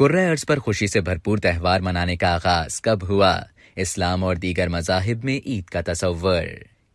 کرۂ ارض پر خوشی سے بھرپور تہوار منانے کا آغاز کب ہوا؟ اسلام اور دیگر مذاہب میں عید کا تصور۔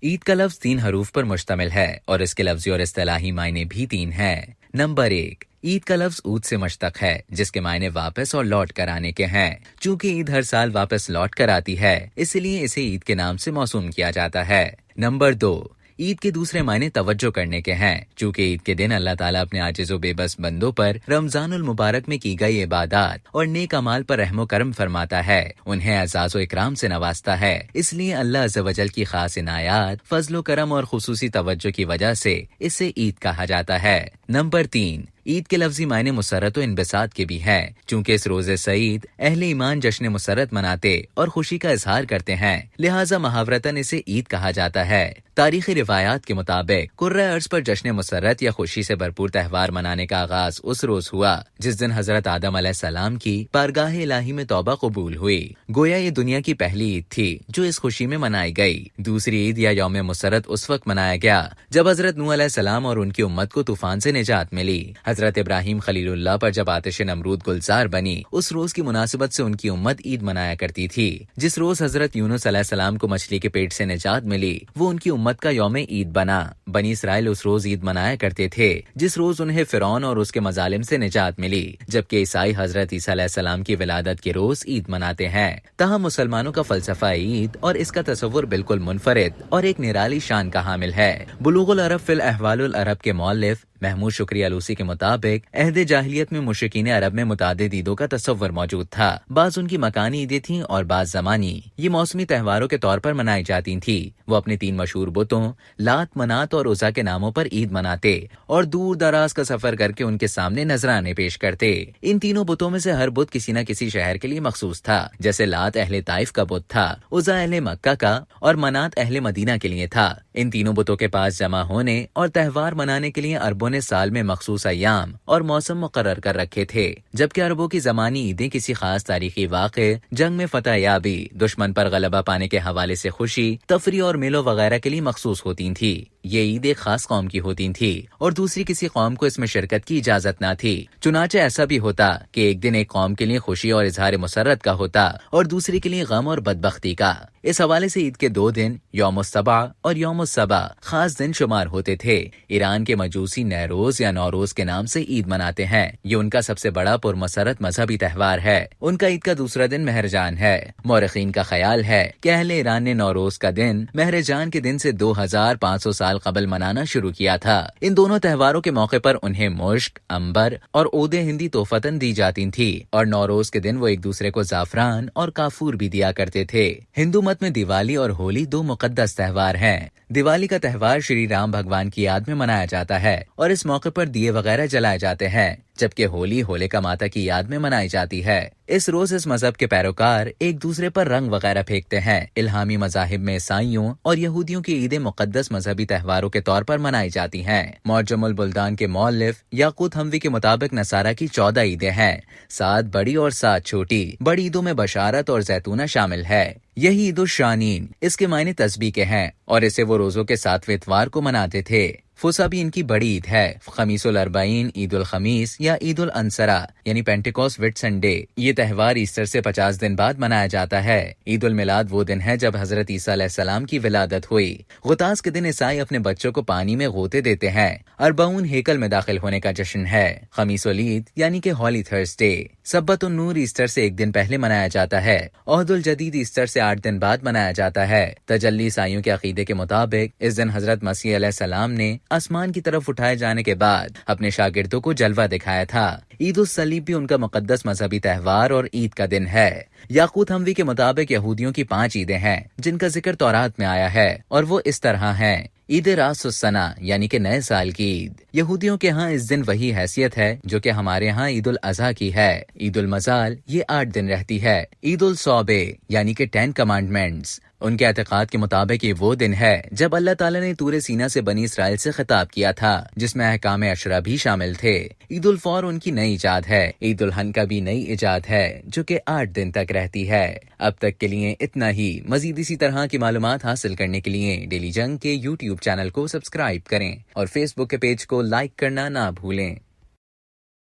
عید کا لفظ 3 حروف پر مشتمل ہے اور اس کے لفظی اور اصطلاحی معنی بھی 3 ہیں۔ نمبر 1، عید کا لفظ عود سے مشتق ہے جس کے معنی واپس اور لوٹ کر آنے کے ہیں۔ چونکہ عید ہر سال واپس لوٹ کر آتی ہے اس لیے اسے عید کے نام سے موسوم کیا جاتا ہے۔ نمبر 2، عید کے دوسرے معنی توجہ کرنے کے ہیں، چونکہ عید کے دن اللہ تعالیٰ اپنے عاجز و بے بس بندوں پر رمضان المبارک میں کی گئی عبادات اور نیک اعمال پر رحم و کرم فرماتا ہے، انہیں اعزاز و اکرام سے نوازتا ہے۔ اس لیے اللہ عز و جل کی خاص عنایات، فضل و کرم اور خصوصی توجہ کی وجہ سے اسے عید کہا جاتا ہے۔ نمبر 3، عید کے لفظی معنی مسرت و انبساط کے بھی ہیں، چونکہ اس روز سعید اہل ایمان جشن مسرت مناتے اور خوشی کا اظہار کرتے ہیں، لہٰذا محاورتاً اسے عید کہا جاتا ہے۔ تاریخی روایات کے مطابق کرۂ ارض پر جشن مسرت یا خوشی سے بھرپور تہوار منانے کا آغاز اس روز ہوا جس دن حضرت آدم علیہ السلام کی بارگاہ الہی میں توبہ قبول ہوئی۔ گویا یہ دنیا کی پہلی عید تھی جو اس خوشی میں منائی گئی۔ دوسری عید یا یوم مسرت اس وقت منایا گیا جب حضرت نوح علیہ السلام اور ان کی امت کو طوفان سے نجات ملی۔ حضرت ابراہیم خلیل اللہ پر جب آتش نمرود گلزار بنی، اس روز کی مناسبت سے ان کی امت عید منایا کرتی تھی۔ جس روز حضرت یونس علیہ السلام کو مچھلی کے پیٹ سے نجات ملی وہ ان کی امت کا یوم عید بنا۔ بنی اسرائیل اس روز عید منایا کرتے تھے جس روز انہیں فرعون اور اس کے مظالم سے نجات ملی، جبکہ عیسائی حضرت عیسیٰ علیہ السلام کی ولادت کے روز عید مناتے ہیں۔ تاہم مسلمانوں کا فلسفہ عید اور اس کا تصور بالکل منفرد اور ایک نرالی شان کا حامل ہے۔ بلوغ العرب فی الاحوال العرب کے مؤلف محمود شکری آلوسی کے مطابق عہد جاہلیت میں مشرکین عرب میں متعدد عیدوں کا تصور موجود تھا۔ بعض ان کی مکانی عیدیں تھیں اور بعض زمانی۔ یہ موسمی تہواروں کے طور پر منائی جاتی تھیں۔ وہ اپنے 3 مشہور بتوں لات، منات اور عزا کے ناموں پر عید مناتے اور دور دراز کا سفر کر کے ان کے سامنے نذرانے پیش کرتے۔ ان تینوں بتوں میں سے ہر بت کسی نہ کسی شہر کے لیے مخصوص تھا، جیسے لات اہل طائف کا بت تھا، عزا اہل مکہ کا اور منات اہل مدینہ کے لیے تھا۔ ان تینوں بتوں کے پاس جمع ہونے اور تہوار منانے کے لیے عربوں نے سال میں مخصوص ایام اور موسم مقرر کر رکھے تھے، جبکہ عربوں کی زمانی عیدیں کسی خاص تاریخی واقعے، جنگ میں فتح یابی، دشمن پر غلبہ پانے کے حوالے سے خوشی، تفریح اور میلوں وغیرہ کے لیے مخصوص ہوتی تھی۔ یہ عید ایک خاص قوم کی ہوتی تھی اور دوسری کسی قوم کو اس میں شرکت کی اجازت نہ تھی۔ چنانچہ ایسا بھی ہوتا کہ ایک دن ایک قوم کے لیے خوشی اور اظہار مسرت کا ہوتا اور دوسری کے لیے غم اور بدبختی کا۔ اس حوالے سے عید کے 2 دن یوم السبع اور یوم السبع خاص دن شمار ہوتے تھے۔ ایران کے مجوسی نیروز یا نوروز کے نام سے عید مناتے ہیں۔ یہ ان کا سب سے بڑا پرمسرت مذہبی تہوار ہے۔ ان کا عید کا دوسرا دن مہرجان ہے۔ مورخین کا خیال ہے کہ اہل ایران نے نوروز کا دن مہرجان کے دن سے 2500 سال قبل منانا شروع کیا تھا۔ ان دونوں تہواروں کے موقع پر انہیں مشک، عنبر اور عود ہندی تحفتاً دی جاتی تھی اور نوروز کے دن وہ ایک دوسرے کو زعفران اور کافور بھی دیا کرتے تھے۔ ہندو مت میں دیوالی اور ہولی 2 مقدس تہوار ہیں۔ دیوالی کا تہوار شری رام بھگوان کی یاد میں منایا جاتا ہے اور اس موقع پر دیے وغیرہ جلائے جاتے ہیں، جبکہ ہولی ہولکا ماتا کی یاد میں منائی جاتی ہے۔ اس روز اس مذہب کے پیروکار ایک دوسرے پر رنگ وغیرہ پھینکتے ہیں۔ الہامی مذاہب میں عیسائیوں اور یہودیوں کی عیدیں مقدس مذہبی تہواروں کے طور پر منائی جاتی ہیں۔ معجم البلدان کے مؤلف یاقوت حموی کے مطابق نصارہ کی 14 عیدیں ہیں، 7 بڑی اور 7 چھوٹی۔ بڑی عیدوں میں بشارت اور زیتونہ شامل ہے۔ یہی عید الشانین، اس کے معنی تسبیح کے ہیں اور اسے وہ روزوں کے 7ویں اتوار کو مناتے تھے۔ فسا بھی ان کی بڑی عید ہے۔ خمیس الاربعین، عید الخمیس یا عید الانصرہ یعنی پینٹیکوس وٹ سنڈے، یہ تہوار ایسٹر سے 50 دن بعد منایا جاتا ہے۔ عید المیلاد وہ دن ہے جب حضرت عیسیٰ علیہ السلام کی ولادت ہوئی۔ غطاس کے دن عیسائی اپنے بچوں کو پانی میں غوطے دیتے ہیں۔ اربعون ہیکل میں داخل ہونے کا جشن ہے۔ خمیس العید یعنی کہ ہولی تھرسڈے، سبت النور ایسٹر سے 1 دن پہلے منایا جاتا ہے۔ عہد الجدید ایسٹر سے 8 دن بعد منایا جاتا ہے۔ تجلی عیسائیوں کے عقیدے کے مطابق اس دن حضرت مسیح علیہ السلام نے آسمان کی طرف اٹھائے جانے کے بعد اپنے شاگردوں کو جلوہ دکھایا تھا۔ عید الصلیب بھی ان کا مقدس مذہبی تہوار اور عید کا دن ہے۔ یاقوت حموی کے مطابق یہودیوں کی 5 عیدیں ہیں جن کا ذکر تورات میں آیا ہے اور وہ اس طرح ہیں۔ عید راس السنہ یعنی کہ نئے سال کی عید، یہودیوں کے ہاں اس دن وہی حیثیت ہے جو کہ ہمارے ہاں عید الاضحیٰ کی ہے۔ عید المظال یہ 8 دن رہتی ہے۔ عید الصوبے یعنی کہ 10 کمانڈمنٹس، ان کے اعتقاد کے مطابق یہ وہ دن ہے جب اللہ تعالیٰ نے طور سینا سے بنی اسرائیل سے خطاب کیا تھا جس میں احکام عشرہ بھی شامل تھے۔ عید الفور ان کی نئی ایجاد ہے۔ عید الحنکہ بھی نئی ایجاد ہے جو کہ 8 دن تک رہتی ہے۔ اب تک کے لیے اتنا ہی۔ مزید اسی طرح کی معلومات حاصل کرنے کے لیے ڈیلی جنگ کے YouTube چینل کو سبسکرائب کریں اور فیس بک کے پیج کو لائک کرنا نہ بھولیں۔